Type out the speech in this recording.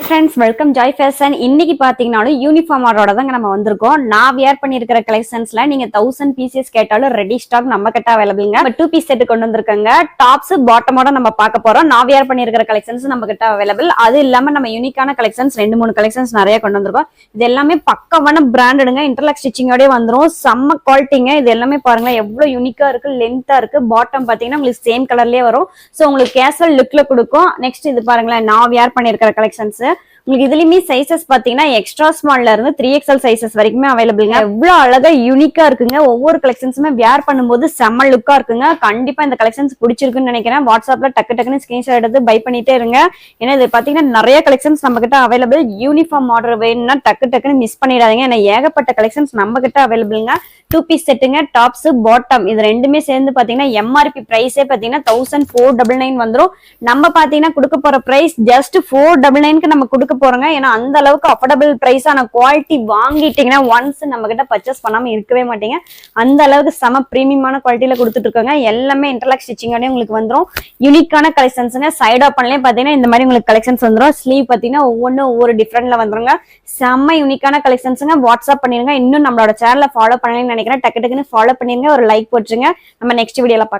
Friends, welcome Joy fashion. இன்னைக்கு பாத்தீங்கன்னாலும் uniform ஆர்டரோட தான் நம்ம வந்திருக்கோம். நான் வியர் பண்ணிருக்கிற கலெக்ஷன்ஸ்ல நீங்க 1000 பீசஸ் கேட்டாலும் ரெடி ஸ்டாக் நம்ம கிட்ட அவைலபிள்ங்க. 2 பீஸ் செட் கொண்டு வந்திருக்காங்க. டாப்ஸ் பாட்டமோட நம்ம பார்க்க போறோம். நான் வியர் பண்ணிருக்கிற கலெக்ஷன்ஸ் நம்ம கிட்ட அவைலபிள். அது இல்லாம நம்ம யூனிக்கான கலெக்ஷன்ஸ் 2-3 கலெக்ஷன்ஸ் நிறைய கொண்டு வந்திருக்கோம். இது எல்லாமே பக்கவான பிராண்டடுங்க. இன்டர்லாக் ஸ்டிச்சிங்கோடய வந்துரும். செம்ம குவாலிட்டிங்க. இது எல்லாமே பாருங்க எவ்வளவு யூனிக்கா இருக்கு, லென்த்தா இருக்கு. பாட்டம் பாத்தீங்கன்னா உங்களுக்கு சேம் கலர்லயே வரும். சோ உங்களுக்கு கேஷுவல் லுக்ல கொடுக்கும். நெக்ஸ்ட் இது பாருங்களேன், நான் வியர் பண்ணிருக்கிற கலெக்ஷன்ஸ் உங்களுக்கு இதுலயுமே சைசஸ் பாத்தீங்கன்னா எக்ஸ்ட்ரா ஸ்மால்ல இருந்து 3XL சைசஸ் வரைக்குமே அவைலபிள்ங்க. எவ்வளவு அழகா யூனிக்கா இருக்குங்க. ஒவ்வொரு கலெக்ஷன்ஸுமே வியர் பண்ணும்போது செம்ம லுக்கா இருக்குங்க. கண்டிப்பா இந்த கலெக்ஷன்ஸ் பிடிச்சிருக்குன்னு நினைக்கிறேன். வாட்ஸ்அப்ல டக்குன்னு ஸ்கிரீன்ஷாட் எடுத்து பை பண்ணிட்டே இருங்க. ஏன்னா இது பாத்தீங்கன்னா நிறைய கலெக்ஷன்ஸ் நம்ம கிட்ட அவைலபிள். யூனிஃபார்ம் ஆர்டர் வேணும்னா டக்குன்னு மிஸ் பண்ணிடாதீங்க. ஏன்னா ஏகப்பட்ட கலெக்ஷன்ஸ் நம்ம கிட்ட அவைலபிள்ங்க. 2 பீஸ் செட்டுங்க. டாப்ஸ் பாட்டம் இது ரெண்டுமே சேர்ந்து பாத்தீங்கன்னா எம்ஆர்பி பிரைஸே பாத்தீங்கன்னா 1499 வந்துரும். நம்ம பாத்தீங்கன்னா கொடுக்க போற பிரைஸ் ஜஸ்ட் 499க்கு நம்ம கொடுக்க போறோங்க. ஏன்னா அந்த அளவுக்கு அஃபோர்டபிள் பிரைஸான குவாலிட்டி வாங்கிட்டீங்கன்னா ஒன்ஸ் நம்ம கிட்ட பர்ச்சேஸ் பண்ணாம இருக்கவே மாட்டீங்க. அந்த அளவுக்கு செம பிரீமியமான குவாலிட்டியில கொடுத்துட்டு இருக்காங்க. எல்லாமே இன்டர்லாக் ஸ்டிச்சிங்கோடய உங்களுக்கு வந்துரும். யூனிக்கான கலெக்ஷன்ஸ்ங்க. சைட் ஓப்பன்லயே பாத்தீங்கன்னா இந்த மாதிரி உங்களுக்கு கலெக்ஷன்ஸ் வந்துரும். ஸ்லீவ் பாத்தீங்கன்னா ஒவ்வொரு டிஃபரெண்ட்ல வந்துருங்க. செம்ம யூனிக்கான கலெக்ஷன்ஸ்ங்க. வாட்ஸ்அப் பண்ணிருங்க. இன்னும் நம்மளோட சேனலை ஃபாலோ பண்ணலன்னு நினைக்கிறேன். டக்குன்னு ஃபாலோ பண்ணிருங்க. ஒரு லைக் போட்டுருங்க. நம்ம நெக்ஸ்ட் வீடியோல பார்க்கலாம்.